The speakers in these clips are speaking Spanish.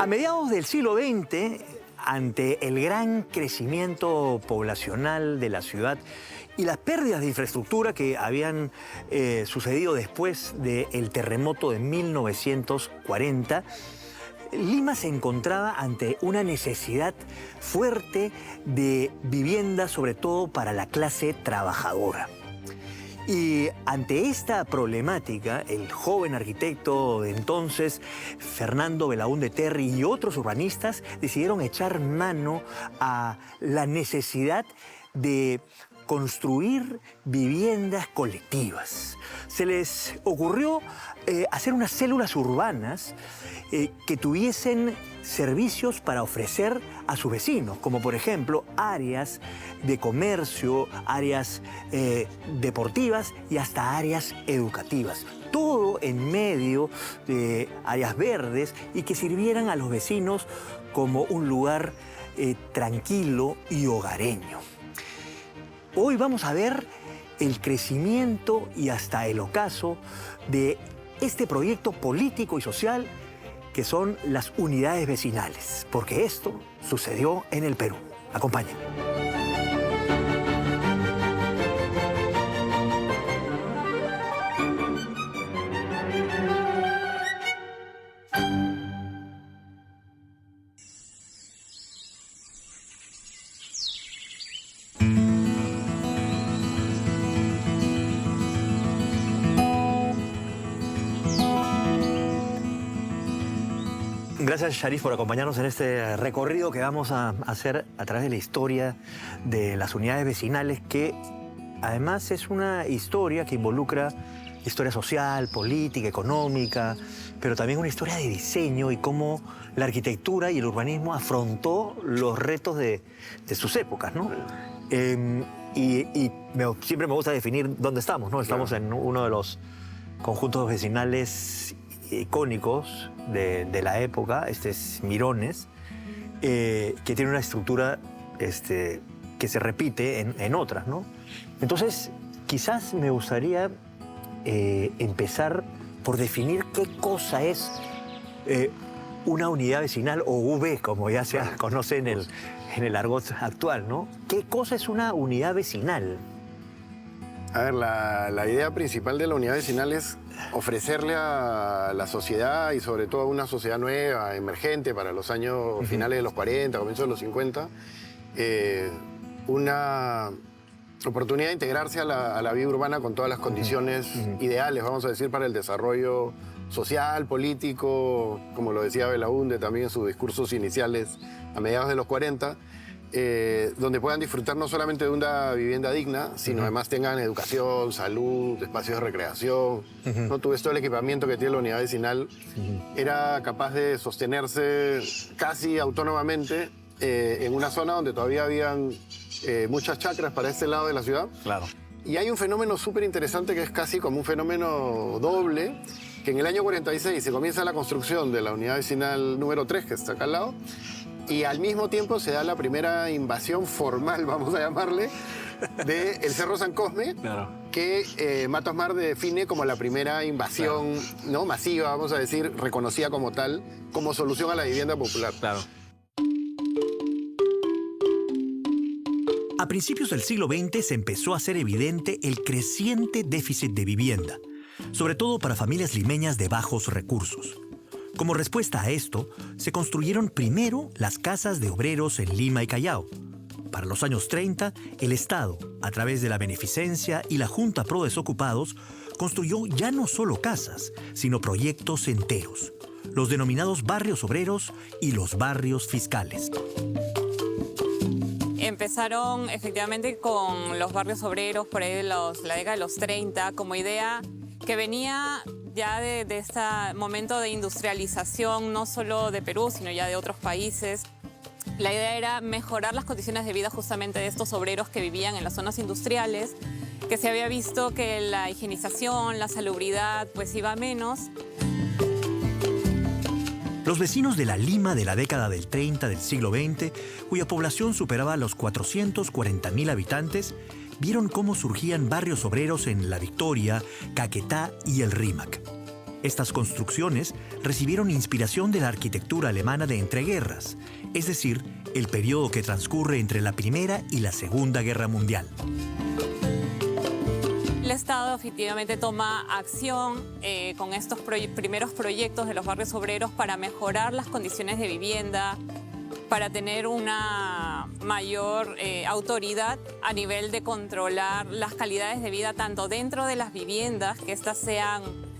A mediados del siglo XX, ante el gran crecimiento poblacional de la ciudad y las pérdidas de infraestructura que habían sucedido después del terremoto de 1940, Lima se encontraba ante una necesidad fuerte de vivienda, sobre todo para la clase trabajadora. Y ante esta problemática, el joven arquitecto de entonces, Fernando Belaúnde Terry, y otros urbanistas decidieron echar mano a la necesidad de construir viviendas colectivas. Se les ocurrió hacer unas células urbanas que tuviesen servicios para ofrecer a sus vecinos, como por ejemplo áreas de comercio, áreas deportivas y hasta áreas educativas. Todo en medio de áreas verdes y que sirvieran a los vecinos como un lugar tranquilo y hogareño. Hoy vamos a ver el crecimiento y hasta el ocaso de este proyecto político y social que son las unidades vecinales, porque esto sucedió en el Perú. Acompáñenme. Gracias, Sharif, por acompañarnos en este recorrido que vamos a hacer a través de la historia de las unidades vecinales, que además es una historia que involucra historia social, política, económica, pero también una historia de diseño y cómo la arquitectura y el urbanismo afrontó los retos de sus épocas, ¿no? Siempre me gusta definir dónde estamos, ¿no? Estamos en uno de los conjuntos vecinales icónicos de la época, este es Mirones, que tiene una estructura que se repite en otras, ¿no? Entonces, quizás me gustaría empezar por definir qué cosa es una unidad vecinal o UV, como ya se conoce en el argot actual, ¿no? ¿Qué cosa es una unidad vecinal? A ver, la idea principal de la unidad vecinal es ofrecerle a la sociedad y sobre todo a una sociedad nueva, emergente para los años finales de los 40, comienzos de los 50, una oportunidad de integrarse a la vida urbana con todas las condiciones ideales, vamos a decir, para el desarrollo social, político, como lo decía Belaúnde también en sus discursos iniciales a mediados de los 40, donde puedan disfrutar no solamente de una vivienda digna, sino además tengan educación, salud, espacios de recreación. ¿No? Todo el equipamiento que tiene la unidad vecinal era capaz de sostenerse casi autónomamente en una zona donde todavía habían muchas chacras para este lado de la ciudad. Claro. Y hay un fenómeno súper interesante que es casi como un fenómeno doble, que en el año 46 se comienza la construcción de la unidad vecinal número 3, que está acá al lado, y al mismo tiempo se da la primera invasión formal, vamos a llamarle, del Cerro San Cosme, que Matos Mar define como la primera invasión ¿no? masiva, vamos a decir, reconocida como tal, como solución a la vivienda popular. Claro. A principios del siglo XX se empezó a hacer evidente el creciente déficit de vivienda, sobre todo para familias limeñas de bajos recursos. Como respuesta a esto, se construyeron primero las casas de obreros en Lima y Callao. Para los años 30, el Estado, a través de la Beneficencia y la Junta Pro Desocupados, construyó ya no solo casas, sino proyectos enteros, los denominados barrios obreros y los barrios fiscales. Empezaron efectivamente con los barrios obreros por ahí de la década de los 30 como idea que venía ya de este momento de industrialización, no solo de Perú, sino ya de otros países. La idea era mejorar las condiciones de vida justamente de estos obreros que vivían en las zonas industriales, que se había visto que la higienización, la salubridad, pues iba a menos. Los vecinos de la Lima de la década del 30 del siglo XX, cuya población superaba los 440.000 habitantes, vieron cómo surgían barrios obreros en La Victoria, Caquetá y el Rímac. Estas construcciones recibieron inspiración de la arquitectura alemana de entreguerras, es decir, el periodo que transcurre entre la Primera y la Segunda Guerra Mundial. El Estado efectivamente toma acción con estos primeros proyectos de los barrios obreros para mejorar las condiciones de vivienda, para tener una mayor autoridad a nivel de controlar las calidades de vida tanto dentro de las viviendas, que éstas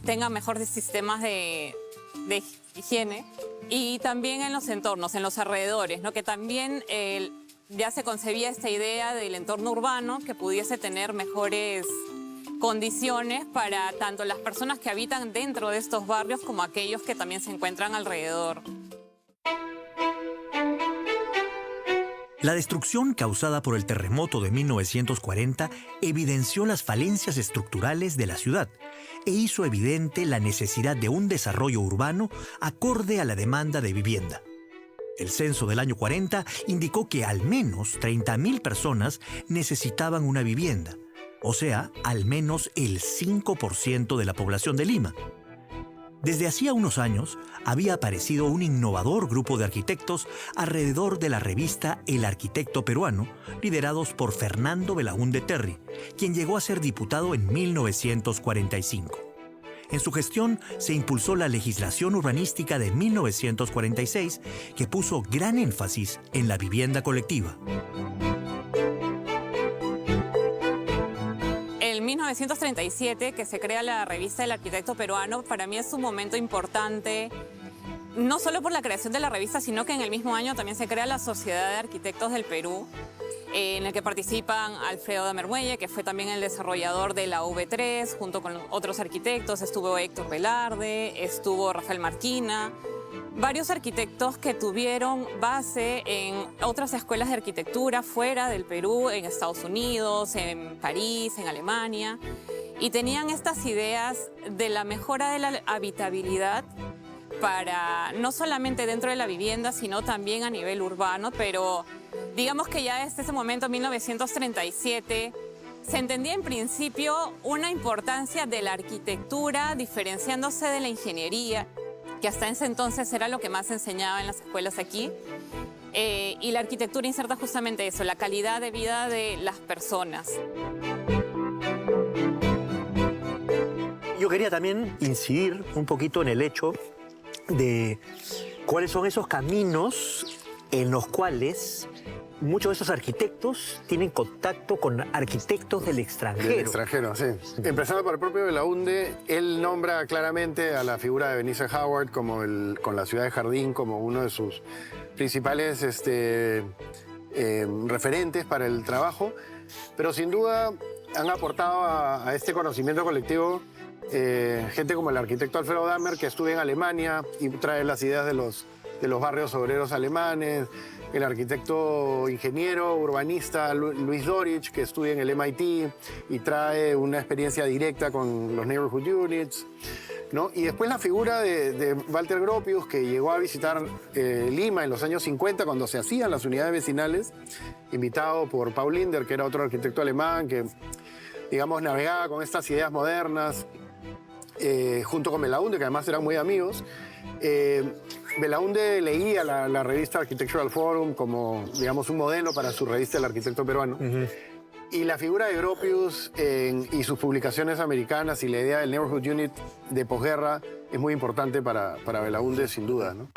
tengan mejores sistemas de higiene, y también en los entornos, en los alrededores, ¿no? Que también ya se concebía esta idea del entorno urbano que pudiese tener mejores condiciones para tanto las personas que habitan dentro de estos barrios como aquellos que también se encuentran alrededor. La destrucción causada por el terremoto de 1940 evidenció las falencias estructurales de la ciudad e hizo evidente la necesidad de un desarrollo urbano acorde a la demanda de vivienda. El censo del año 40 indicó que al menos 30.000 personas necesitaban una vivienda, o sea, al menos el 5% de la población de Lima. Desde hacía unos años, había aparecido un innovador grupo de arquitectos alrededor de la revista El Arquitecto Peruano, liderados por Fernando Belaúnde Terry, quien llegó a ser diputado en 1945. En su gestión se impulsó la legislación urbanística de 1946, que puso gran énfasis en la vivienda colectiva. En 1937, que se crea la revista El Arquitecto Peruano, para mí es un momento importante, no solo por la creación de la revista, sino que en el mismo año también se crea la Sociedad de Arquitectos del Perú, en el que participan Alfredo Damermuelle, que fue también el desarrollador de la V3, junto con otros arquitectos. Estuvo Héctor Velarde, estuvo Rafael Marquina, varios arquitectos que tuvieron base en otras escuelas de arquitectura fuera del Perú, en Estados Unidos, en París, en Alemania, y tenían estas ideas de la mejora de la habitabilidad para no solamente dentro de la vivienda, sino también a nivel urbano, pero digamos que ya desde ese momento, 1937, se entendía en principio una importancia de la arquitectura diferenciándose de la ingeniería, que hasta ese entonces era lo que más se enseñaba en las escuelas aquí, y la arquitectura inserta justamente eso, la calidad de vida de las personas. Yo quería también incidir un poquito en el hecho de cuáles son esos caminos en los cuales muchos de esos arquitectos tienen contacto con arquitectos del extranjero. Del extranjero, sí. Empezando por el propio Belaúnde, él nombra claramente a la figura de Benicio Howard con la ciudad de Jardín como uno de sus principales referentes para el trabajo, pero sin duda han aportado a este conocimiento colectivo gente como el arquitecto Alfredo Damer, que estudia en Alemania y trae las ideas de los barrios obreros alemanes, el arquitecto ingeniero urbanista Luis Dorich, que estudia en el MIT y trae una experiencia directa con los neighborhood units, ¿no? Y después la figura de Walter Gropius, que llegó a visitar Lima en los años 50 cuando se hacían las unidades vecinales, invitado por Paul Linder, que era otro arquitecto alemán que, digamos, navegaba con estas ideas modernas, junto con Belaúnde, que además eran muy amigos. Belaúnde leía la revista Architectural Forum como, digamos, un modelo para su revista El Arquitecto Peruano. Y la figura de Gropius y sus publicaciones americanas y la idea del Neighborhood Unit de posguerra es muy importante para Belaúnde, sin duda, ¿no?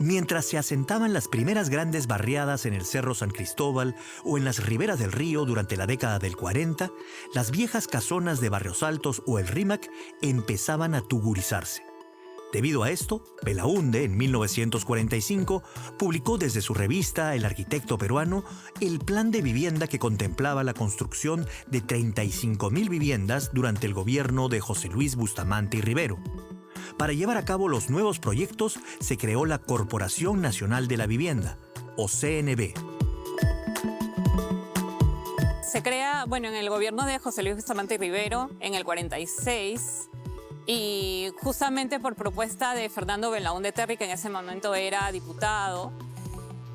Mientras se asentaban las primeras grandes barriadas en el Cerro San Cristóbal o en las riberas del río durante la década del 40, las viejas casonas de Barrios Altos o el Rímac empezaban a tugurizarse. Debido a esto, Belaúnde, en 1945, publicó desde su revista El Arquitecto Peruano el plan de vivienda que contemplaba la construcción de 35.000 viviendas durante el gobierno de José Luis Bustamante y Rivero. Para llevar a cabo los nuevos proyectos, se creó la Corporación Nacional de la Vivienda, o CNV. Se crea, en el gobierno de José Luis Bustamante y Rivero, en el 46, y justamente por propuesta de Fernando Belaúnde Terry, que en ese momento era diputado,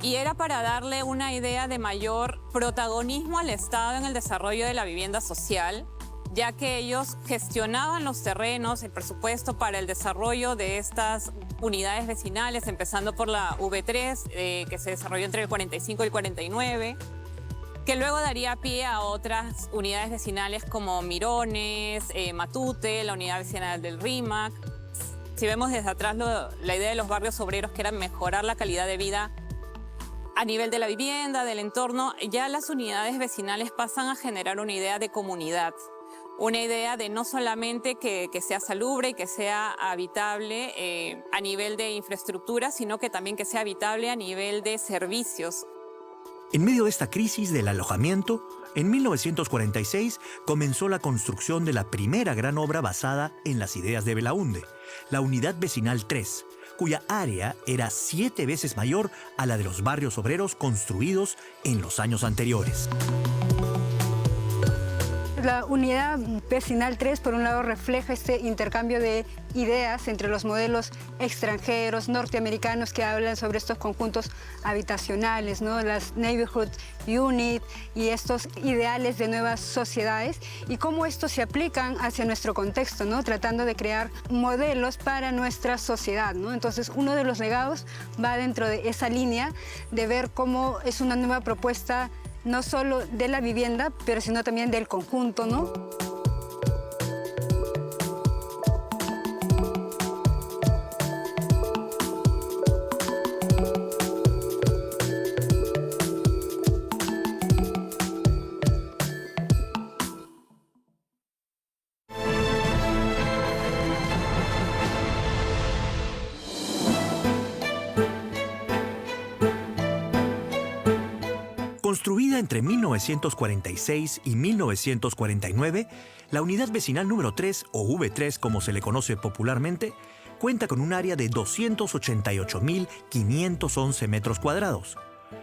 y era para darle una idea de mayor protagonismo al Estado en el desarrollo de la vivienda social, ya que ellos gestionaban los terrenos, el presupuesto para el desarrollo de estas unidades vecinales, empezando por la V3, que se desarrolló entre el 45 y el 49, que luego daría pie a otras unidades vecinales como Mirones, Matute, la unidad vecinal del RIMAC. Si vemos desde atrás la idea de los barrios obreros, que era mejorar la calidad de vida a nivel de la vivienda, del entorno, ya las unidades vecinales pasan a generar una idea de comunidad. Una idea de no solamente que sea salubre y que sea habitable a nivel de infraestructura, sino que también que sea habitable a nivel de servicios. En medio de esta crisis del alojamiento, en 1946 comenzó la construcción de la primera gran obra basada en las ideas de Belaúnde, la Unidad Vecinal 3, cuya área era 7 veces mayor a la de los barrios obreros construidos en los años anteriores. La Unidad Vecinal 3, por un lado, refleja este intercambio de ideas entre los modelos extranjeros, norteamericanos, que hablan sobre estos conjuntos habitacionales, ¿no? Las Neighborhood Unit y estos ideales de nuevas sociedades, y cómo estos se aplican hacia nuestro contexto, ¿no? Tratando de crear modelos para nuestra sociedad, ¿no? Entonces, uno de los legados va dentro de esa línea de ver cómo es una nueva propuesta no solo de la vivienda, pero sino también del conjunto, ¿no? Construida entre 1946 y 1949, la Unidad Vecinal número 3, o V3 como se le conoce popularmente, cuenta con un área de 288.511 metros cuadrados.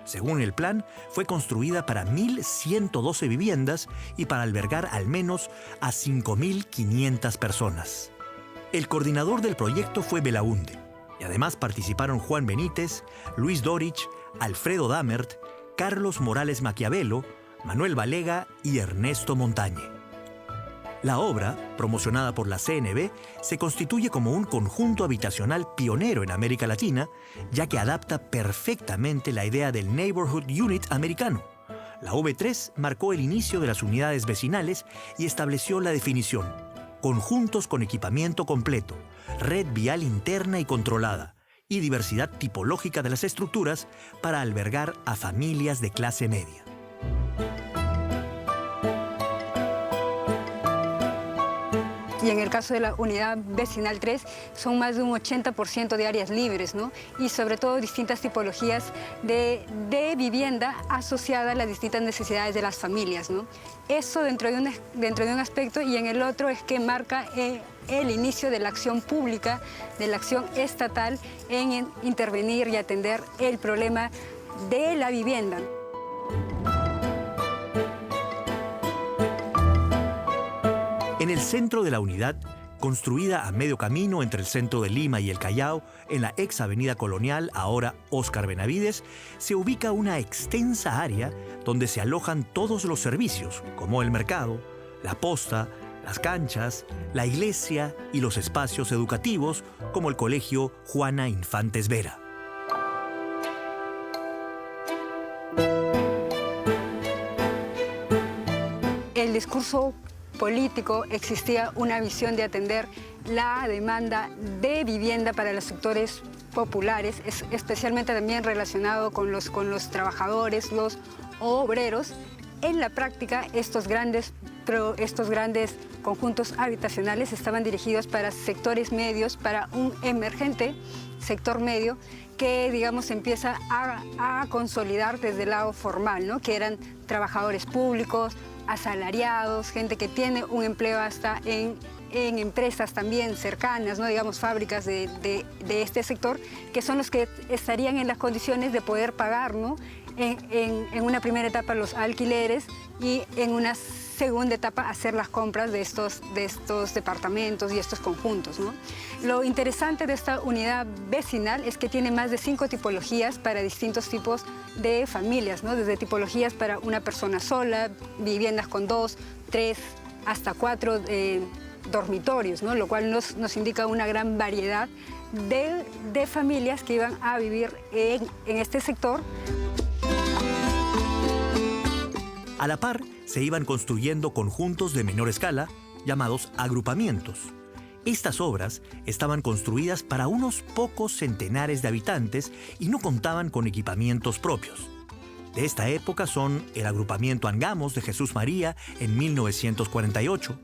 Según el plan, fue construida para 1.112 viviendas y para albergar al menos a 5.500 personas. El coordinador del proyecto fue Belaúnde, y además participaron Juan Benítez, Luis Dorich, Alfredo Damert, Carlos Morales Maquiavelo, Manuel Balega y Ernesto Montañe. La obra, promocionada por la CNB, se constituye como un conjunto habitacional pionero en América Latina, ya que adapta perfectamente la idea del Neighborhood Unit americano. La V3 marcó el inicio de las unidades vecinales y estableció la definición: conjuntos con equipamiento completo, red vial interna y controlada, y diversidad tipológica de las estructuras para albergar a familias de clase media. Y en el caso de la Unidad Vecinal 3, son más de un 80% de áreas libres, ¿no? Y sobre todo distintas tipologías de vivienda asociada a las distintas necesidades de las familias, ¿no? Eso dentro de un aspecto, y en el otro es que marca el inicio de la acción pública, de la acción estatal en intervenir y atender el problema de la vivienda. En el centro de la unidad, construida a medio camino entre el centro de Lima y el Callao, en la ex Avenida Colonial, ahora Óscar Benavides, se ubica una extensa área donde se alojan todos los servicios, como el mercado, la posta, las canchas, la iglesia y los espacios educativos, como el Colegio Juana Infantes Vera. El discurso político existía una visión de atender la demanda de vivienda para los sectores populares, especialmente también relacionado con los trabajadores, los obreros. En la práctica, estos grandes conjuntos habitacionales estaban dirigidos para sectores medios, para un emergente sector medio que, digamos, empieza a consolidar desde el lado formal, ¿no? Que eran trabajadores públicos, asalariados, gente que tiene un empleo hasta en empresas también cercanas, ¿no? Digamos, fábricas de este sector, que son los que estarían en las condiciones de poder pagar, ¿no? En una primera etapa los alquileres y en una segunda etapa hacer las compras de estos departamentos y estos conjuntos, ¿no? Lo interesante de esta unidad vecinal es que tiene más de 5 tipologías para distintos tipos de familias, ¿no? Desde tipologías para una persona sola, viviendas con 2, 3 hasta 4 dormitorios, ¿no? Lo cual nos indica una gran variedad de familias que iban a vivir en este sector. A la par, se iban construyendo conjuntos de menor escala, llamados agrupamientos. Estas obras estaban construidas para unos pocos centenares de habitantes y no contaban con equipamientos propios. De esta época son el agrupamiento Angamos de Jesús María en 1948,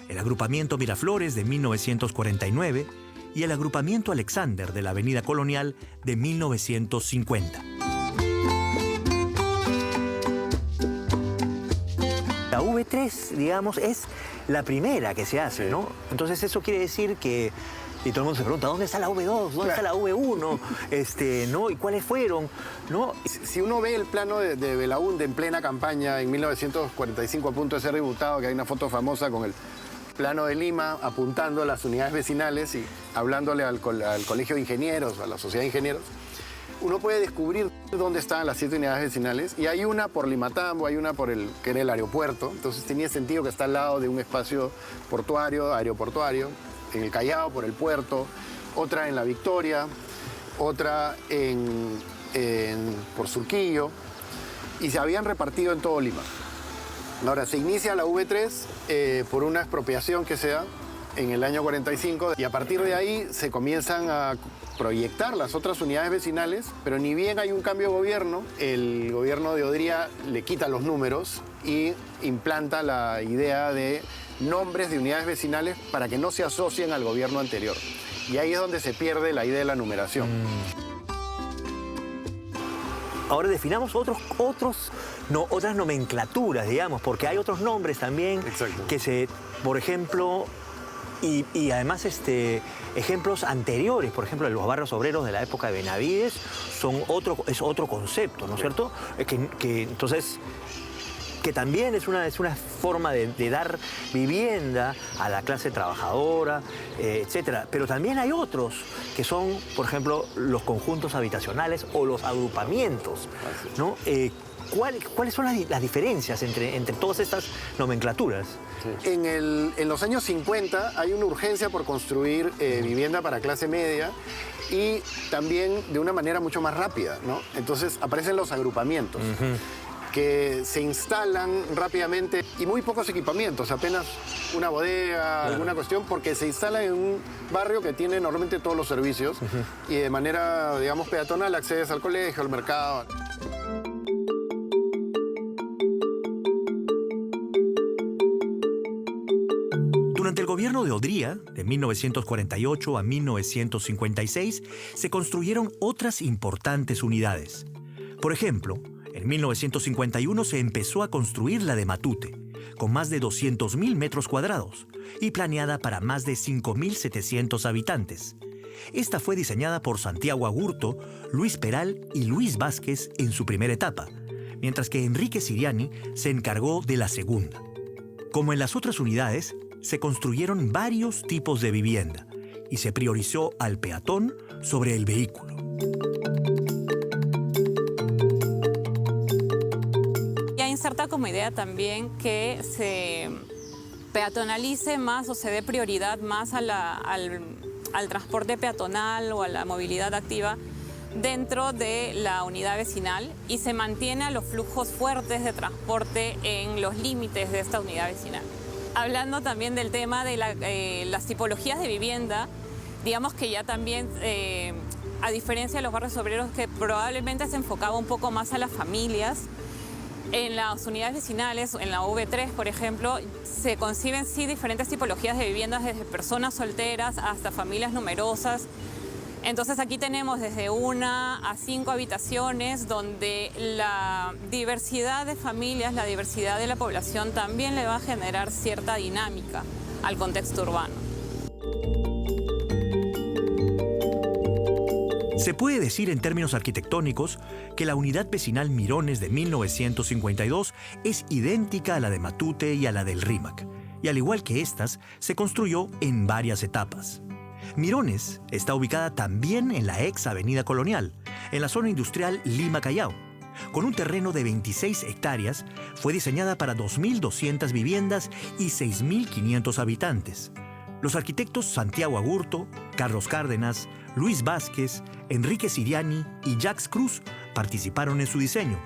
el agrupamiento Miraflores de 1949 y el agrupamiento Alexander de la Avenida Colonial de 1950. La V3, digamos, es la primera que se hace, ¿no? Entonces eso quiere decir que... Y todo el mundo se pregunta, ¿dónde está la V2? ¿Dónde está la V1? ¿No? ¿Y cuáles fueron? ¿No? Si uno ve el plano de Belaúnde en plena campaña en 1945 a punto de ser diputado, que hay una foto famosa con el plano de Lima apuntando a las unidades vecinales y hablándole al Colegio de Ingenieros, a la Sociedad de Ingenieros, uno puede descubrir dónde estaban las 7 unidades vecinales, y hay una por Limatambo, hay una que era el aeropuerto, entonces tenía sentido que está al lado de un espacio portuario, aeroportuario, en el Callao por el puerto, otra en La Victoria, otra por Surquillo, y se habían repartido en todo Lima. Ahora, se inicia la V3 por una expropiación que se da en el año 45, y a partir de ahí se comienzan a proyectar las otras unidades vecinales, pero ni bien hay un cambio de gobierno, el gobierno de Odría le quita los números y implanta la idea de nombres de unidades vecinales para que no se asocien al gobierno anterior. Y ahí es donde se pierde la idea de la numeración. Ahora definamos otras nomenclaturas, digamos, porque hay otros nombres también. Exacto. Que se, por ejemplo, y además ejemplos anteriores, por ejemplo, los barrios obreros de la época de Benavides, es otro concepto, ¿no es cierto? Entonces, que también es una forma de dar vivienda a la clase trabajadora, etcétera. Pero también hay otros que son, por ejemplo, los conjuntos habitacionales o los agrupamientos, ¿no? ¿Cuáles son las diferencias entre todas estas nomenclaturas? Sí. En los años 50 hay una urgencia por construir vivienda para clase media, y también de una manera mucho más rápida, ¿no? Entonces aparecen los agrupamientos. Que se instalan rápidamente, y muy pocos equipamientos, apenas una bodega, alguna cuestión, porque se instala en un barrio que tiene normalmente todos los servicios, y de manera, digamos, peatonal accedes al colegio, al mercado. Durante el gobierno de Odría, de 1948 a 1956, se construyeron otras importantes unidades. Por ejemplo, en 1951 se empezó a construir la de Matute, con más de 200.000 metros cuadrados y planeada para más de 5.700 habitantes. Esta fue diseñada por Santiago Agurto, Luis Peral y Luis Vázquez en su primera etapa, mientras que Enrique Siriani se encargó de la segunda. Como en las otras unidades, se construyeron varios tipos de vivienda y se priorizó al peatón sobre el vehículo. Inserta como idea también que se peatonalice más o se dé prioridad más al transporte peatonal o a la movilidad activa dentro de la unidad vecinal, y se mantiene a los flujos fuertes de transporte en los límites de esta unidad vecinal. Hablando también del tema de las tipologías de vivienda, digamos que ya también, a diferencia de los barrios obreros, que probablemente se enfocaba un poco más a las familias, en las unidades vecinales, en la V3, por ejemplo, se conciben sí diferentes tipologías de viviendas, desde personas solteras hasta familias numerosas. Entonces aquí tenemos desde 1 a 5 habitaciones, donde la diversidad de familias, la diversidad de la población también le va a generar cierta dinámica al contexto urbano. Se puede decir en términos arquitectónicos que la unidad vecinal Mirones de 1952 es idéntica a la de Matute y a la del Rímac, y al igual que estas, se construyó en varias etapas. Mirones está ubicada también en la ex Avenida Colonial, en la zona industrial Lima Callao, con un terreno de 26 hectáreas, fue diseñada para 2.200 viviendas y 6.500 habitantes. Los arquitectos Santiago Agurto, Carlos Cárdenas, Luis Vázquez, Enrique Siriani y Jacques Cruz participaron en su diseño,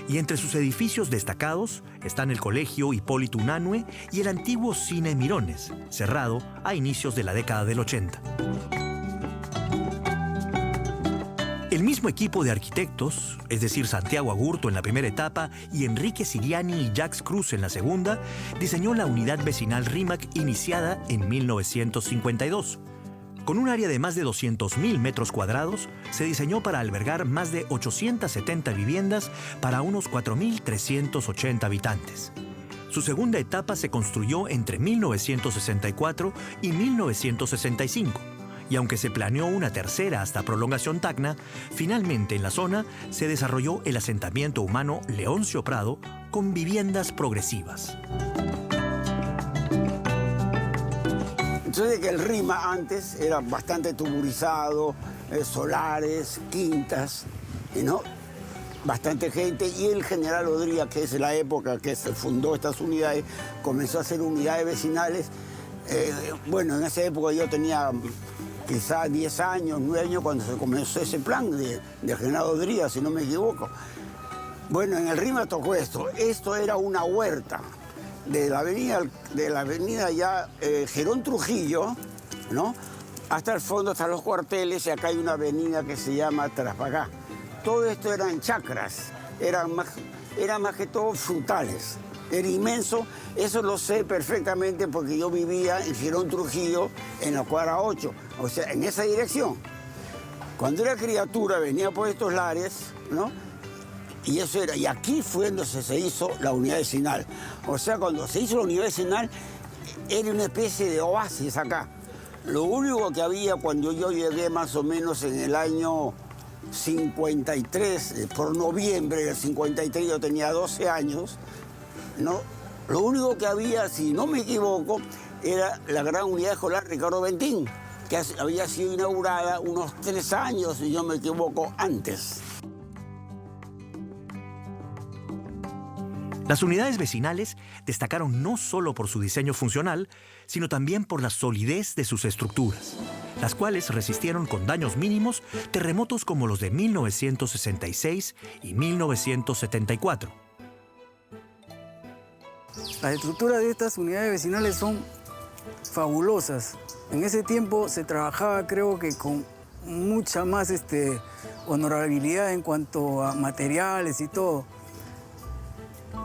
y entre sus edificios destacados están el Colegio Hipólito Unanue y el antiguo Cine Mirones, cerrado a inicios de la década del 80. El mismo equipo de arquitectos, es decir, Santiago Agurto en la primera etapa y Enrique Siriani y Jacques Cruz en la segunda, diseñó la unidad vecinal RIMAC iniciada en 1952. Con un área de más de 200.000 metros cuadrados, se diseñó para albergar más de 870 viviendas para unos 4.380 habitantes. Su segunda etapa se construyó entre 1964 y 1965. Y aunque se planeó una tercera hasta Prolongación Tacna, finalmente en la zona se desarrolló el asentamiento humano Leoncio Prado con viviendas progresivas. Entonces que el RIMA antes era bastante tuburizado, solares, quintas, ¿no? Bastante gente, y el general Odría, que es la época que se fundó estas unidades, comenzó a hacer unidades vecinales. Bueno, en esa época yo tenía quizás 10 años, 9 años, cuando se comenzó ese plan del general Odría, si no me equivoco. Bueno, en el RIMA tocó esto. Esto era una huerta de la avenida ya Gerón Trujillo, ¿no? Hasta el fondo, hasta los cuarteles, y acá hay una avenida que se llama Trafalgar. Todo esto eran chacras, eran más que todo frutales. Era inmenso, eso lo sé perfectamente porque yo vivía en Gerón Trujillo, en la cuadra 8, o sea, en esa dirección. Cuando era criatura venía por estos lares, ¿no? Y eso era, y aquí fue donde se hizo la unidad vecinal. O sea, cuando se hizo la unidad vecinal, era una especie de oasis acá. Lo único que había cuando yo llegué más o menos en el año 53, por noviembre del 53, yo tenía 12 años, ¿no? Lo único que había, si no me equivoco, era la gran unidad escolar Ricardo Bentín, que había sido inaugurada unos 3 años, si no me equivoco, antes. Las unidades vecinales destacaron no solo por su diseño funcional, sino también por la solidez de sus estructuras, las cuales resistieron con daños mínimos terremotos como los de 1966 y 1974. Las estructuras de estas unidades vecinales son fabulosas. En ese tiempo se trabajaba, creo que con mucha más honorabilidad en cuanto a materiales y todo.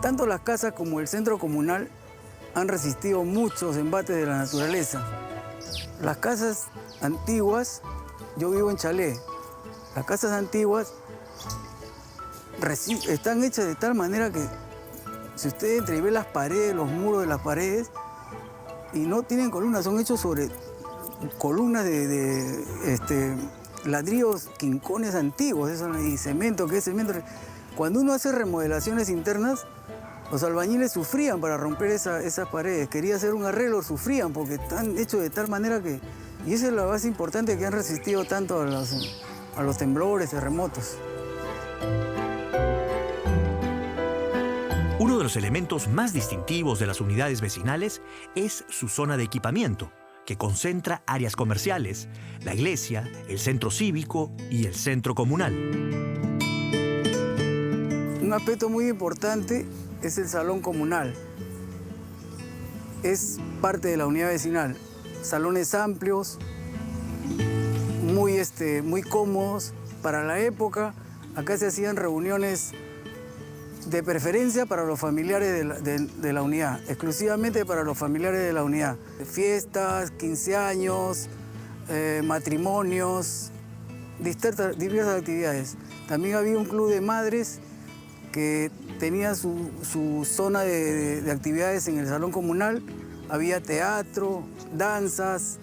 Tanto las casas como el centro comunal han resistido muchos embates de la naturaleza. Las casas antiguas, yo vivo en Chalé, las casas antiguas están hechas de tal manera que si usted entra y ve las paredes, los muros de las paredes, y no tienen columnas, son hechos sobre columnas de ladrillos, quincones antiguos, y cemento, que es cemento. Cuando uno hace remodelaciones internas, los albañiles sufrían para romper esas paredes. Quería hacer un arreglo, sufrían porque están hechos de tal manera que... Y esa es la base importante que han resistido tanto a los temblores, terremotos. Uno de los elementos más distintivos de las unidades vecinales es su zona de equipamiento, que concentra áreas comerciales, la iglesia, el centro cívico y el centro comunal. Un aspecto muy importante es el salón comunal. Es parte de la unidad vecinal. Salones amplios, muy cómodos. Para la época, acá se hacían reuniones de preferencia para los familiares de la unidad, exclusivamente para los familiares de la unidad. Fiestas, 15 años, matrimonios, diversas actividades. También había un club de madres que tenía su zona de actividades en el salón comunal. Había teatro, danzas,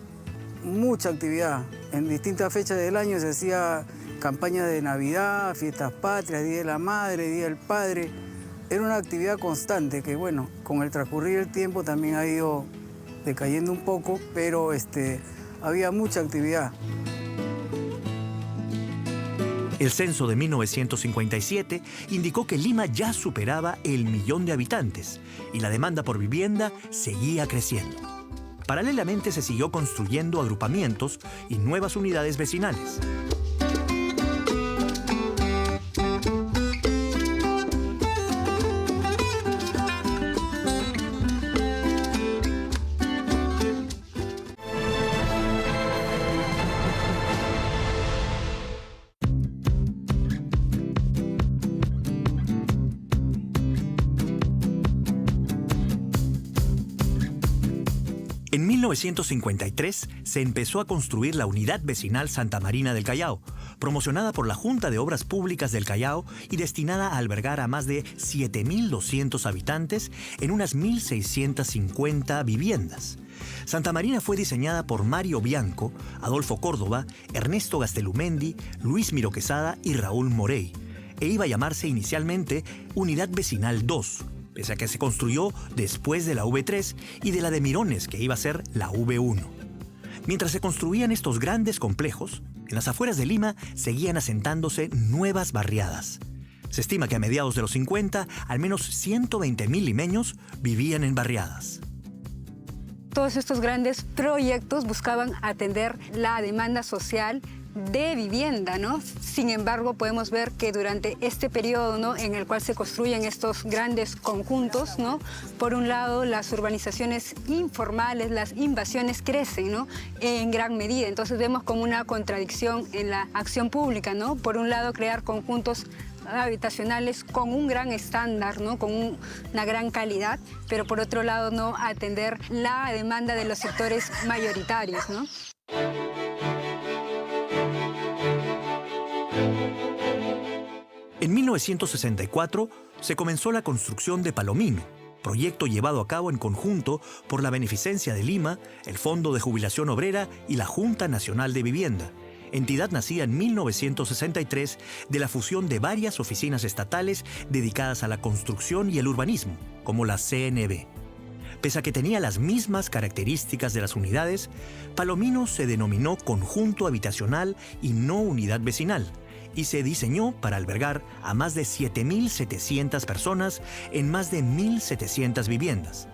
mucha actividad. En distintas fechas del año se hacía campañas de Navidad, fiestas patrias, Día de la Madre, Día del Padre. Era una actividad constante que, bueno, con el transcurrir del tiempo también ha ido decayendo un poco, pero había mucha actividad. El censo de 1957 indicó que Lima ya superaba el 1.000.000 de habitantes y la demanda por vivienda seguía creciendo. Paralelamente se siguió construyendo agrupamientos y nuevas unidades vecinales. En 1953 se empezó a construir la Unidad Vecinal Santa Marina del Callao, promocionada por la Junta de Obras Públicas del Callao y destinada a albergar a más de 7.200 habitantes en unas 1.650 viviendas. Santa Marina fue diseñada por Mario Bianco, Adolfo Córdoba, Ernesto Gastelumendi, Luis Miro Quesada y Raúl Morey, e iba a llamarse inicialmente Unidad Vecinal 2, pese a que se construyó después de la V3 y de la de Mirones, que iba a ser la V1. Mientras se construían estos grandes complejos, en las afueras de Lima seguían asentándose nuevas barriadas. Se estima que a mediados de los 50, al menos 120.000 limeños vivían en barriadas. Todos estos grandes proyectos buscaban atender la demanda social de vivienda, ¿no? Sin embargo, podemos ver que durante este periodo, ¿no?, en el cual se construyen estos grandes conjuntos, ¿no?, por un lado, las urbanizaciones informales, las invasiones crecen, ¿no?, en gran medida. Entonces vemos como una contradicción en la acción pública, ¿no? Por un lado, crear conjuntos habitacionales con un gran estándar, ¿no?, con una gran calidad, pero por otro lado no atender la demanda de los sectores mayoritarios, ¿no? En 1964 se comenzó la construcción de Palomino, proyecto llevado a cabo en conjunto por la Beneficencia de Lima, el Fondo de Jubilación Obrera y la Junta Nacional de Vivienda, entidad nacida en 1963 de la fusión de varias oficinas estatales dedicadas a la construcción y el urbanismo, como la CNB. Pese a que tenía las mismas características de las unidades, Palomino se denominó Conjunto Habitacional y no Unidad Vecinal, y se diseñó para albergar a más de 7.700 personas en más de 1.700 viviendas.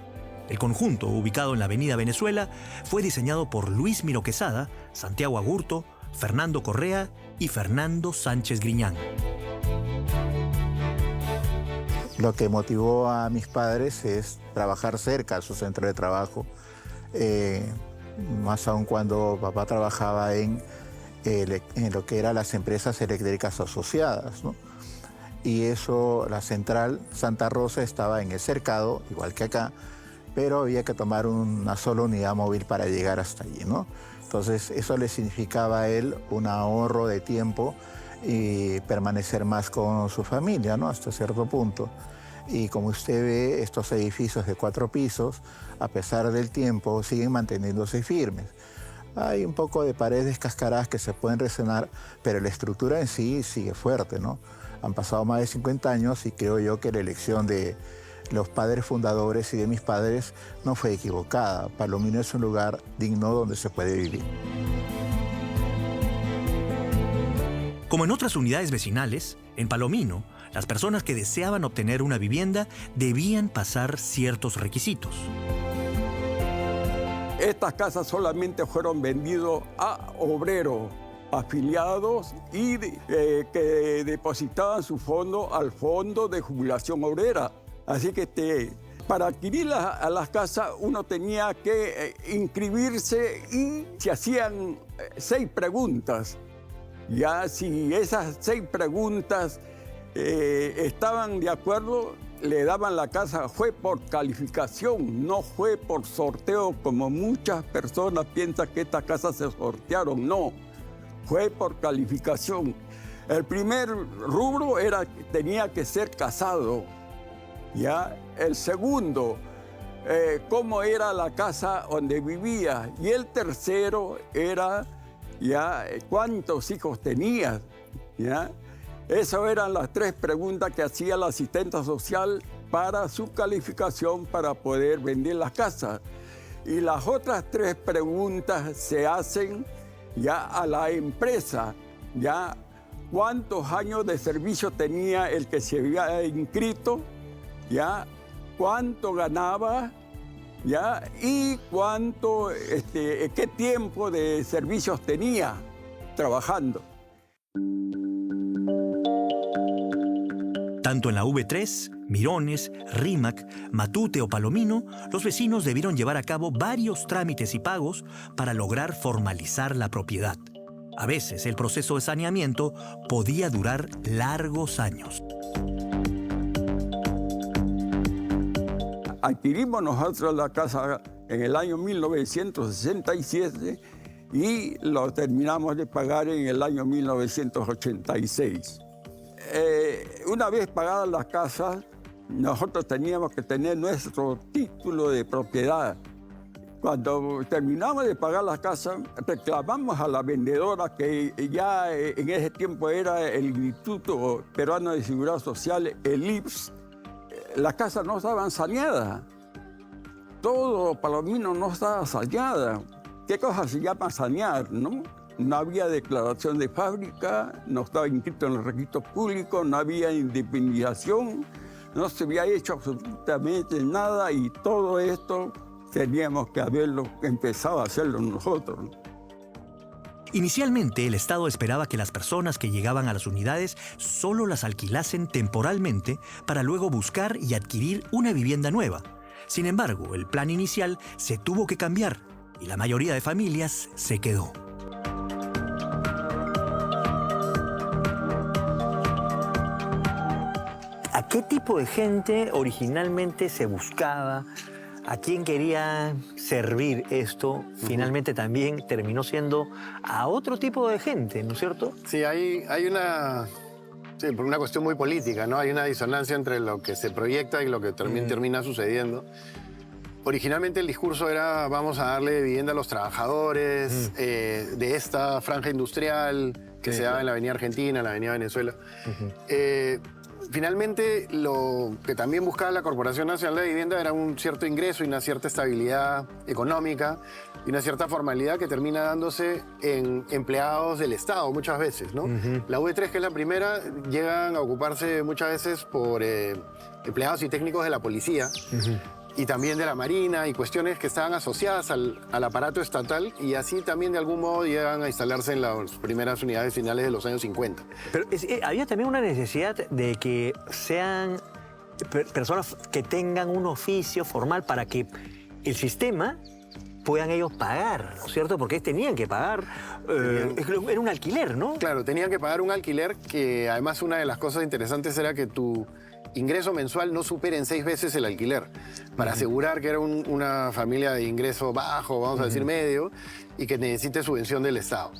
El conjunto, ubicado en la Avenida Venezuela, fue diseñado por Luis Miro Quesada, Santiago Agurto, Fernando Correa y Fernando Sánchez Griñán. Lo que motivó a mis padres es trabajar cerca a su centro de trabajo, más aún cuando papá trabajaba en lo que eran las empresas eléctricas asociadas, ¿no? Y eso, la central Santa Rosa estaba en el cercado, igual que acá, pero había que tomar una sola unidad móvil para llegar hasta allí, ¿no? Entonces eso le significaba a él un ahorro de tiempo y permanecer más con su familia, ¿no?, hasta cierto punto. Y como usted ve, estos edificios de 4 pisos, a pesar del tiempo, siguen manteniéndose firmes. Hay un poco de paredes descascaradas que se pueden resonar, pero la estructura en sí sigue fuerte, ¿no? Han pasado más de 50 años y creo yo que la elección de los padres fundadores y de mis padres no fue equivocada. Palomino es un lugar digno donde se puede vivir. Como en otras unidades vecinales, en Palomino, las personas que deseaban obtener una vivienda debían pasar ciertos requisitos. Estas casas solamente fueron vendidas a obreros afiliados y que depositaban su fondo al Fondo de Jubilación Obrera. Así que para adquirir a las casas uno tenía que inscribirse y se hacían 6 preguntas. Ya si esas 6 preguntas estaban de acuerdo, le daban la casa. Fue por calificación, no fue por sorteo, como muchas personas piensan que estas casas se sortearon. No, fue por calificación. El primer rubro tenía que ser casado. ¿Ya? El segundo, cómo era la casa donde vivía. Y el tercero era ya cuántos hijos tenía. ¿Ya? Esas eran las 3 preguntas que hacía la asistente social para su calificación para poder vender la casa. Y las otras 3 preguntas se hacen ya a la empresa, ya cuántos años de servicio tenía el que se había inscrito, ¿ya? Cuánto ganaba, ¿ya? Y cuánto, qué tiempo de servicios tenía trabajando. Tanto en la V3, Mirones, Rímac, Matute o Palomino, los vecinos debieron llevar a cabo varios trámites y pagos para lograr formalizar la propiedad. A veces el proceso de saneamiento podía durar largos años. Adquirimos nosotros la casa en el año 1967 y lo terminamos de pagar en el año 1986. Una vez pagada la casa, nosotros teníamos que tener nuestro título de propiedad. Cuando terminamos de pagar la casa, reclamamos a la vendedora, que ya en ese tiempo era el Instituto Peruano de Seguridad Social, el IPS. La casa no estaba saneada. Todo Palomino no estaba saneada. ¿Qué cosa se llama sanear, no? No había declaración de fábrica, no estaba inscrito en los registros públicos, no había independización, no se había hecho absolutamente nada y todo esto teníamos que haberlo empezado a hacerlo nosotros. Inicialmente, el Estado esperaba que las personas que llegaban a las unidades solo las alquilasen temporalmente para luego buscar y adquirir una vivienda nueva. Sin embargo, el plan inicial se tuvo que cambiar y la mayoría de familias se quedó. ¿A qué tipo de gente originalmente se buscaba? ¿A quién quería servir esto? Finalmente también terminó siendo a otro tipo de gente, ¿no es cierto? Sí, hay una... Sí, por una cuestión muy política, ¿no? Hay una disonancia entre lo que se proyecta y lo que termina sucediendo. Originalmente el discurso era: vamos a darle vivienda a los trabajadores de esta franja industrial que se daba en la Avenida Argentina, en la Avenida Venezuela. Finalmente, lo que también buscaba la Corporación Nacional de Vivienda era un cierto ingreso y una cierta estabilidad económica y una cierta formalidad que termina dándose en empleados del Estado muchas veces, ¿no? La V3, que es la primera, llegan a ocuparse muchas veces por empleados y técnicos de la policía y también de la Marina y cuestiones que estaban asociadas al aparato estatal, y así también de algún modo llegan a instalarse en las primeras unidades finales de los años 50. Pero había también una necesidad de que sean personas que tengan un oficio formal para que el sistema puedan ellos pagar, ¿no es cierto? Porque tenían que pagar, era un alquiler, ¿no? Claro, tenían que pagar un alquiler que además una de las cosas interesantes era que tu ingreso mensual no supere en 6 veces el alquiler, para asegurar que era una familia de ingreso bajo, vamos a decir medio, y que necesite subvención del Estado.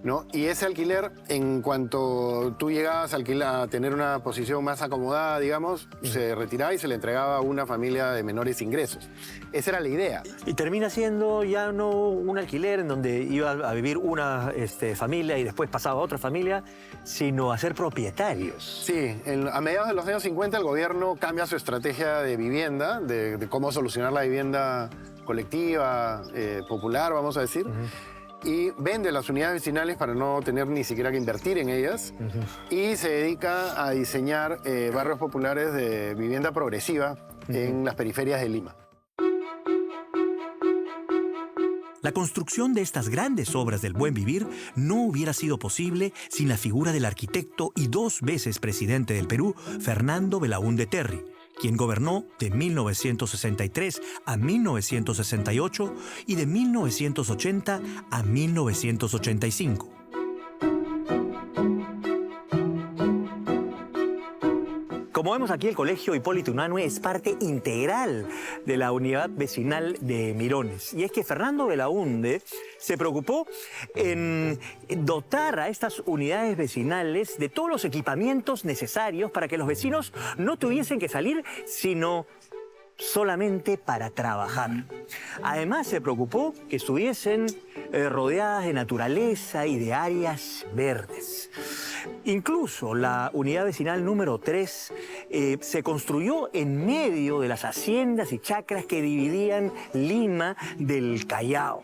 ¿No? Y ese alquiler, en cuanto tú llegabas a tener una posición más acomodada, digamos, se retiraba y se le entregaba a una familia de menores ingresos. Esa era la idea. Y termina siendo ya no un alquiler en donde iba a vivir una familia y después pasaba a otra familia, sino a ser propietarios. Sí, a mediados de los años 50 el gobierno cambia su estrategia de vivienda, de cómo solucionar la vivienda colectiva, popular, vamos a decir. Y vende las unidades vecinales para no tener ni siquiera que invertir en ellas, y se dedica a diseñar barrios populares de vivienda progresiva en las periferias de Lima. La construcción de estas grandes obras del buen vivir no hubiera sido posible sin la figura del arquitecto y 2 veces presidente del Perú, Fernando Belaúnde Terry, quien gobernó de 1963 a 1968 y de 1980 a 1985. Como vemos aquí, el Colegio Hipólito Unanue es parte integral de la unidad vecinal de Mirones. Y es que Fernando Belaúnde se preocupó en dotar a estas unidades vecinales de todos los equipamientos necesarios para que los vecinos no tuviesen que salir, sino solamente para trabajar. Además, se preocupó que estuviesen rodeadas de naturaleza y de áreas verdes. Incluso la unidad vecinal número 3 se construyó en medio de las haciendas y chacras que dividían Lima del Callao.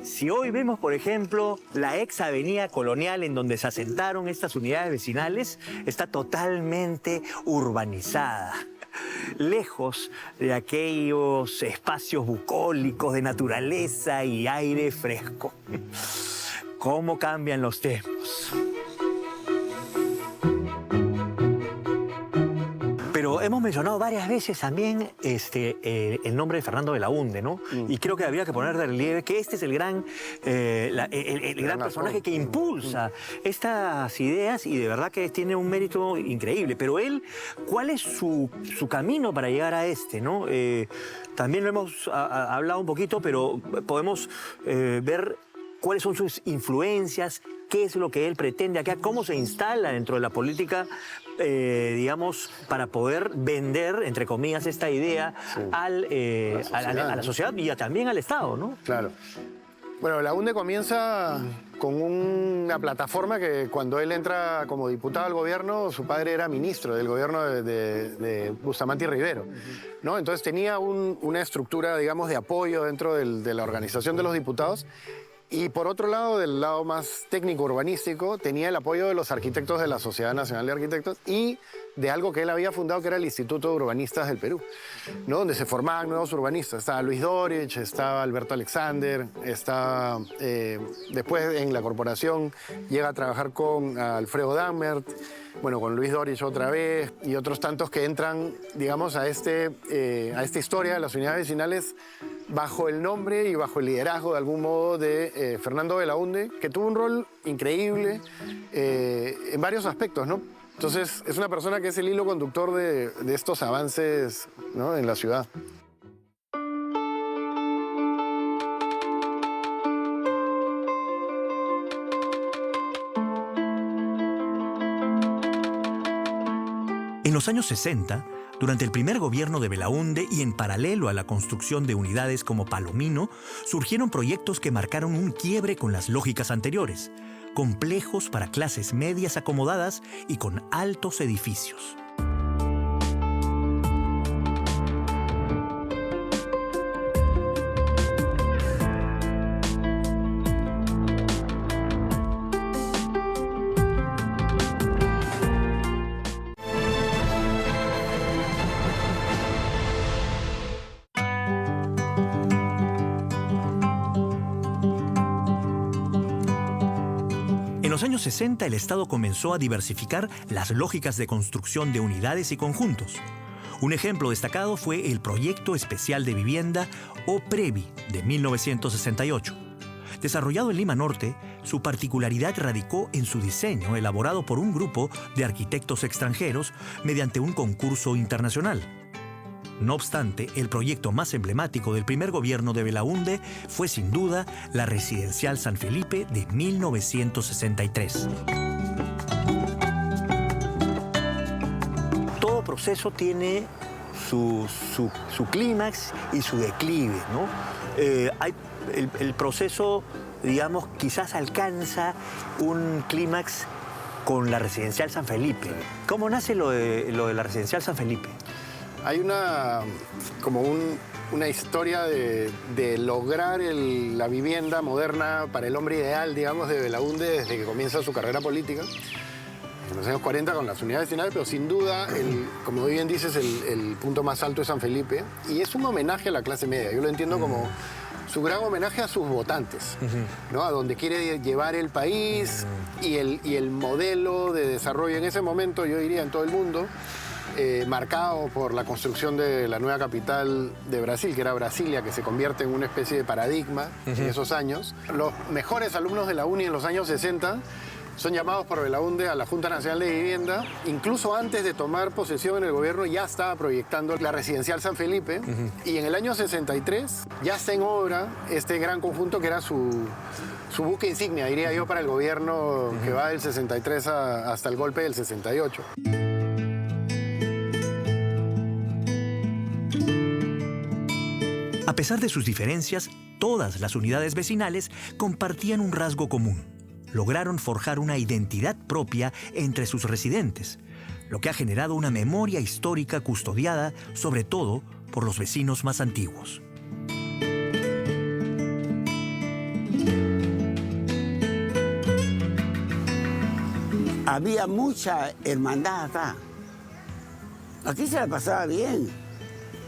Si hoy vemos, por ejemplo, la ex avenida Colonial en donde se asentaron estas unidades vecinales, está totalmente urbanizada, lejos de aquellos espacios bucólicos de naturaleza y aire fresco. ¿Cómo cambian los tiempos? Pero hemos mencionado varias veces también el nombre de Fernando Belaúnde, ¿no? Y creo que habría que poner de relieve que este es el gran personaje que impulsa estas ideas y de verdad que tiene un mérito increíble. Pero él, ¿cuál es su camino para llegar a ¿no? También lo hemos hablado un poquito, pero podemos ver cuáles son sus influencias, qué es lo que él pretende acá, cómo se instala dentro de la política, digamos, para poder vender, entre comillas, esta idea a la sociedad y también al Estado, ¿no? Claro. Bueno, Belaúnde comienza con una plataforma que cuando él entra como diputado al gobierno, su padre era ministro del gobierno de Bustamante y Rivero, ¿no? Entonces tenía una estructura, digamos, de apoyo dentro de la organización de los diputados. Y por otro lado, del lado más técnico urbanístico, tenía el apoyo de los arquitectos de la Sociedad Nacional de Arquitectos y de algo que él había fundado, que era el Instituto de Urbanistas del Perú, ¿no? Donde se formaban nuevos urbanistas. Estaba Luis Dorich, estaba Alberto Alexander, estaba después en la corporación llega a trabajar con Alfredo Dammert, bueno, con Luis Dorich otra vez y otros tantos que entran, digamos, a esta historia de las unidades vecinales bajo el nombre y bajo el liderazgo, de algún modo, de Fernando Belaúnde, que tuvo un rol increíble en varios aspectos, ¿no? Entonces, es una persona que es el hilo conductor de estos avances, ¿no?, en la ciudad. En los años 60, durante el primer gobierno de Belaúnde y en paralelo a la construcción de unidades como Palomino, surgieron proyectos que marcaron un quiebre con las lógicas anteriores, complejos para clases medias acomodadas y con altos edificios. En los años 60, el Estado comenzó a diversificar las lógicas de construcción de unidades y conjuntos. Un ejemplo destacado fue el Proyecto Especial de Vivienda, o PREVI, de 1968. Desarrollado en Lima Norte, su particularidad radicó en su diseño, elaborado por un grupo de arquitectos extranjeros mediante un concurso internacional. No obstante, el proyecto más emblemático del primer gobierno de Belaúnde fue sin duda la Residencial San Felipe de 1963. Todo proceso tiene su clímax y su declive, ¿no? El proceso, digamos, quizás alcanza un clímax con la Residencial San Felipe. ¿Cómo nace lo de la Residencial San Felipe? Hay una historia de lograr la vivienda moderna para el hombre ideal, digamos, de Belaúnde desde que comienza su carrera política, en los años 40 con las unidades vecinales, pero sin duda, como bien dices, el punto más alto es San Felipe, y es un homenaje a la clase media. Yo lo entiendo como su gran homenaje a sus votantes, ¿no? A donde quiere llevar el país y el modelo de desarrollo en ese momento, yo diría, en todo el mundo, marcado por la construcción de la nueva capital de Brasil, que era Brasilia, que se convierte en una especie de paradigma en esos años. Los mejores alumnos de la UNI en los años 60 son llamados por Belaúnde a la Junta Nacional de Vivienda. Incluso antes de tomar posesión en el gobierno ya estaba proyectando la Residencial San Felipe. Y en el año 63 ya está en obra este gran conjunto que era su buque insignia, diría yo, para el gobierno que va del 63 hasta el golpe del 68. A pesar de sus diferencias, todas las unidades vecinales compartían un rasgo común. Lograron forjar una identidad propia entre sus residentes, lo que ha generado una memoria histórica custodiada, sobre todo, por los vecinos más antiguos. había mucha hermandad acá. Aquí se la pasaba bien.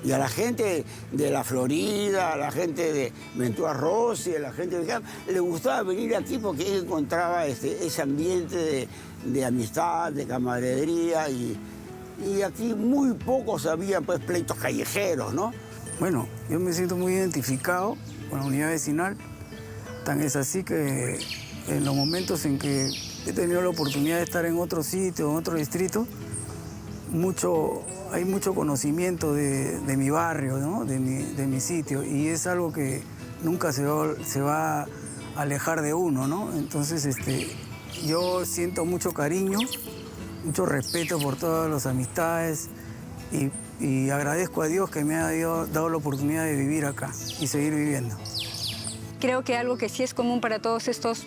Y a la gente de la Florida, a la gente de Ventura Rossi, a la gente de acá, le gustaba venir aquí porque encontraba ese ambiente de amistad, de camaradería. Y aquí muy pocos había pues, pleitos callejeros, ¿no? Bueno, yo me siento muy identificado con la unidad vecinal. Tan es así que en los momentos en que he tenido la oportunidad de estar en otro sitio, en otro distrito, hay mucho conocimiento de mi barrio, ¿no? de mi sitio, y es algo que nunca se va a alejar de uno, ¿no? Entonces, yo siento mucho cariño, mucho respeto por todas las amistades y agradezco a Dios que me ha dado la oportunidad de vivir acá y seguir viviendo. Creo que algo que sí es común para todos estos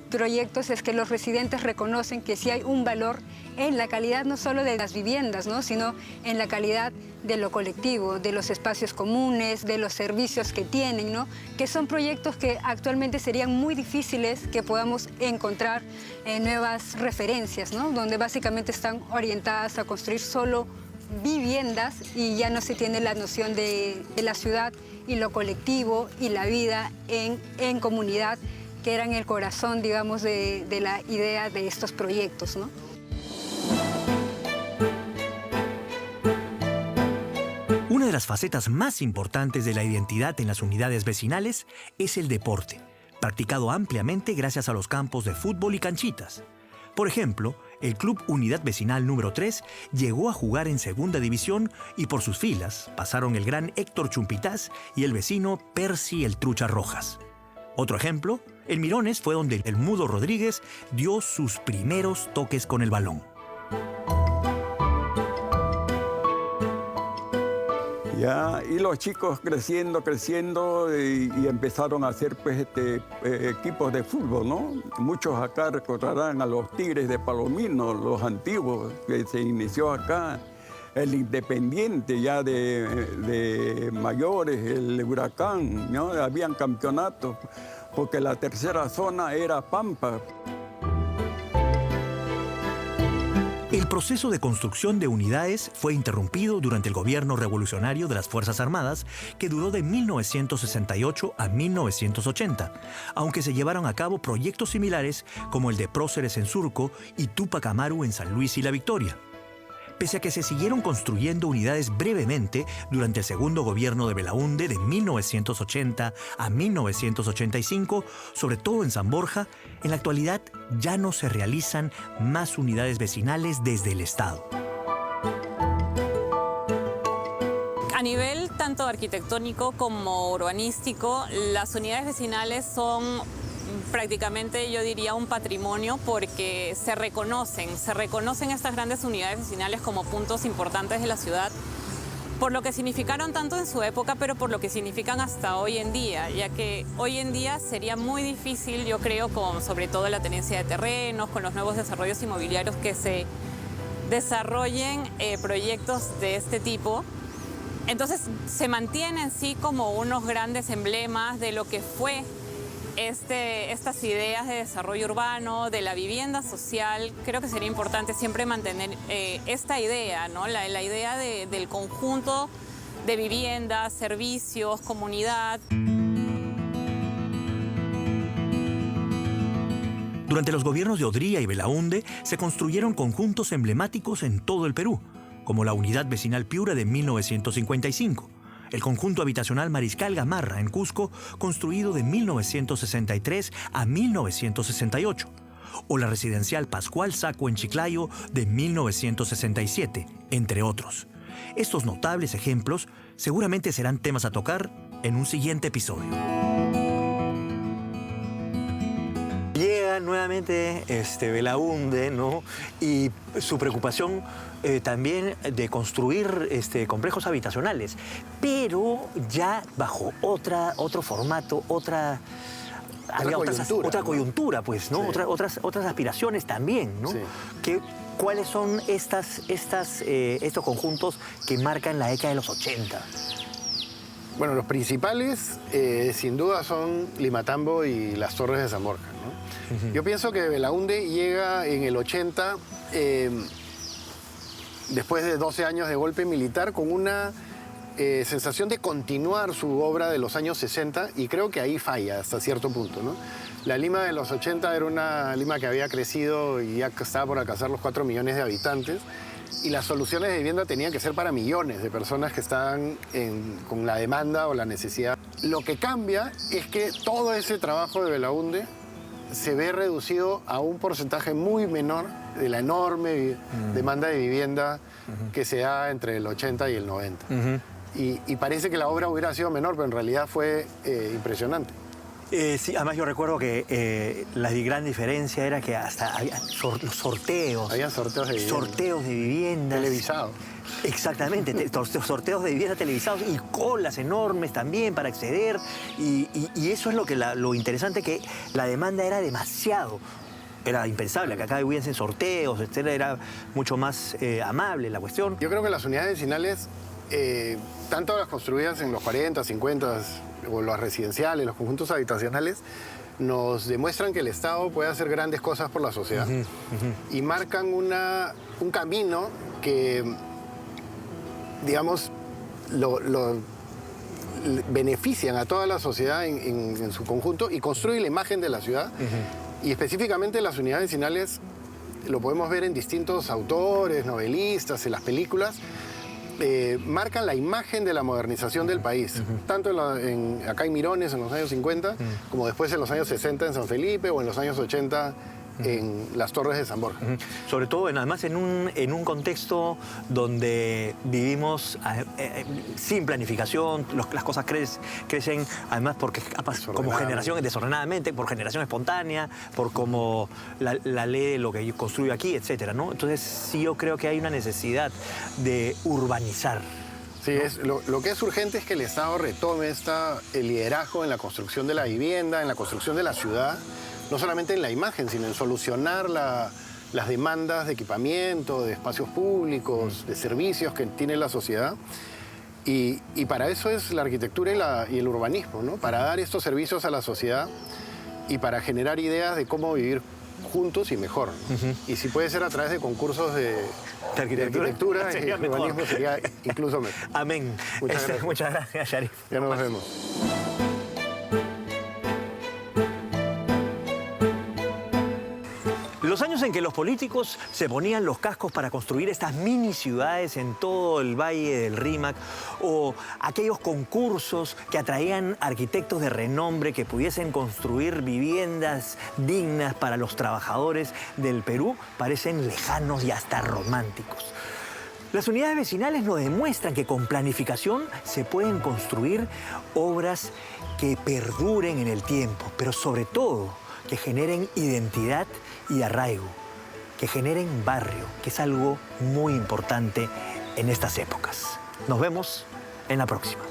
proyectos es que los residentes reconocen que sí hay un valor en la calidad no solo de las viviendas, ¿no? sino en la calidad de lo colectivo, de los espacios comunes, de los servicios que tienen, ¿no? que son proyectos que actualmente serían muy difíciles que podamos encontrar nuevas referencias, ¿no? donde básicamente están orientadas a construir solo viviendas y ya no se tiene la noción de la ciudad y lo colectivo y la vida en comunidad, que eran el corazón, digamos, de la idea de estos proyectos, ¿no? Una de las facetas más importantes de la identidad en las unidades vecinales es el deporte, practicado ampliamente gracias a los campos de fútbol y canchitas. Por ejemplo, el Club Unidad Vecinal número 3 llegó a jugar en Segunda División y por sus filas pasaron el gran Héctor Chumpitaz y el vecino Percy el Trucha Rojas. Otro ejemplo, en Mirones fue donde el Mudo Rodríguez dio sus primeros toques con el balón. Ya, y los chicos creciendo y empezaron a hacer pues, equipos de fútbol, ¿no? Muchos acá recordarán a los Tigres de Palomino, los antiguos, que se inició acá. El Independiente ya de mayores, el Huracán, ¿no? Habían campeonatos, porque la tercera zona era Pampa. El proceso de construcción de unidades fue interrumpido durante el gobierno revolucionario de las Fuerzas Armadas, que duró de 1968 a 1980, aunque se llevaron a cabo proyectos similares como el de Próceres en Surco y Túpac Amaru en San Luis y La Victoria. Pese a que se siguieron construyendo unidades brevemente durante el segundo gobierno de Belaúnde de 1980 a 1985, sobre todo en San Borja, en la actualidad ya no se realizan más unidades vecinales desde el Estado. A nivel tanto arquitectónico como urbanístico, las unidades vecinales son prácticamente, yo diría, un patrimonio porque se reconocen estas grandes unidades vecinales como puntos importantes de la ciudad por lo que significaron tanto en su época, pero por lo que significan hasta hoy en día, ya que hoy en día sería muy difícil, yo creo, con sobre todo la tenencia de terrenos, con los nuevos desarrollos inmobiliarios, que se desarrollen proyectos de este tipo. Entonces se mantienen sí como unos grandes emblemas de lo que fue estas ideas de desarrollo urbano, de la vivienda social. Creo que sería importante siempre mantener esta idea, ¿no? La idea del conjunto de viviendas, servicios, comunidad. Durante los gobiernos de Odría y Belaúnde se construyeron conjuntos emblemáticos en todo el Perú, como la Unidad Vecinal Piura de 1955, el conjunto habitacional Mariscal Gamarra en Cusco, construido de 1963 a 1968, o la residencial Pascual Saco en Chiclayo de 1967, entre otros. Estos notables ejemplos seguramente serán temas a tocar en un siguiente episodio. Llega nuevamente Belaúnde, ¿no? Y su preocupación también de construir complejos habitacionales, pero ya bajo otro formato, otra coyuntura, pues, ¿no? Sí. Otras aspiraciones también, ¿no? Sí. ¿Cuáles son estos conjuntos que marcan la década de los 80? Bueno, los principales sin duda son Limatambo y las Torres de San Borja, ¿no? Yo pienso que Belaúnde llega en el 80, después de 12 años de golpe militar, con una sensación de continuar su obra de los años 60, y creo que ahí falla hasta cierto punto, ¿no? La Lima de los 80 era una Lima que había crecido y ya estaba por alcanzar los 4 millones de habitantes, y las soluciones de vivienda tenían que ser para millones de personas que estaban con la demanda o la necesidad. Lo que cambia es que todo ese trabajo de Belaúnde se ve reducido a un porcentaje muy menor de la enorme demanda de vivienda que se da entre el 80 y el 90. Y parece que la obra hubiera sido menor, pero en realidad fue impresionante. Sí, además yo recuerdo que la gran diferencia era que hasta había sorteos. Habían sorteos de vivienda. Sorteos de viviendas. Televisados. Exactamente, sorteos de viviendas televisados y colas enormes también para acceder. Y eso es lo interesante, que la demanda era demasiado. Era impensable que acá hubiesen sorteos, etcétera. Era mucho más amable la cuestión. Yo creo que las unidades vecinales, tanto las construidas en los 40, 50 o las residenciales, los conjuntos habitacionales, nos demuestran que el Estado puede hacer grandes cosas por la sociedad y marcan un camino que, digamos, benefician a toda la sociedad en su conjunto y construyen la imagen de la ciudad. Y específicamente las unidades vecinales lo podemos ver en distintos autores, novelistas, en las películas. Marcan la imagen de la modernización del país, tanto acá en Mirones en los años 50, como después en los años 60 en San Felipe o en los años 80 en las Torres de San Borja. Sobre todo, además, en un contexto donde vivimos sin planificación, las cosas crecen, además, porque como generación desordenadamente, por generación espontánea, por como la ley de lo que construyo aquí, etcétera, ¿no? Entonces, sí, yo creo que hay una necesidad de urbanizar. Sí, lo que es urgente es que el Estado retome el liderazgo en la construcción de la vivienda, en la construcción de la ciudad, no solamente en la imagen, sino en solucionar las demandas de equipamiento, de espacios públicos, de servicios que tiene la sociedad. Y para eso es la arquitectura y el urbanismo, ¿no? Para dar estos servicios a la sociedad y para generar ideas de cómo vivir juntos y mejor, ¿no? Y si puede ser a través de concursos de arquitectura y urbanismo, sería incluso mejor. Amén. Muchas gracias, Sharif. Ya nos vemos. Los años en que los políticos se ponían los cascos para construir estas mini ciudades en todo el valle del Rímac, o aquellos concursos que atraían arquitectos de renombre que pudiesen construir viviendas dignas para los trabajadores del Perú, parecen lejanos y hasta románticos. Las unidades vecinales nos demuestran que con planificación se pueden construir obras que perduren en el tiempo, pero sobre todo que generen identidad y arraigo, que generen barrio, que es algo muy importante en estas épocas. Nos vemos en la próxima.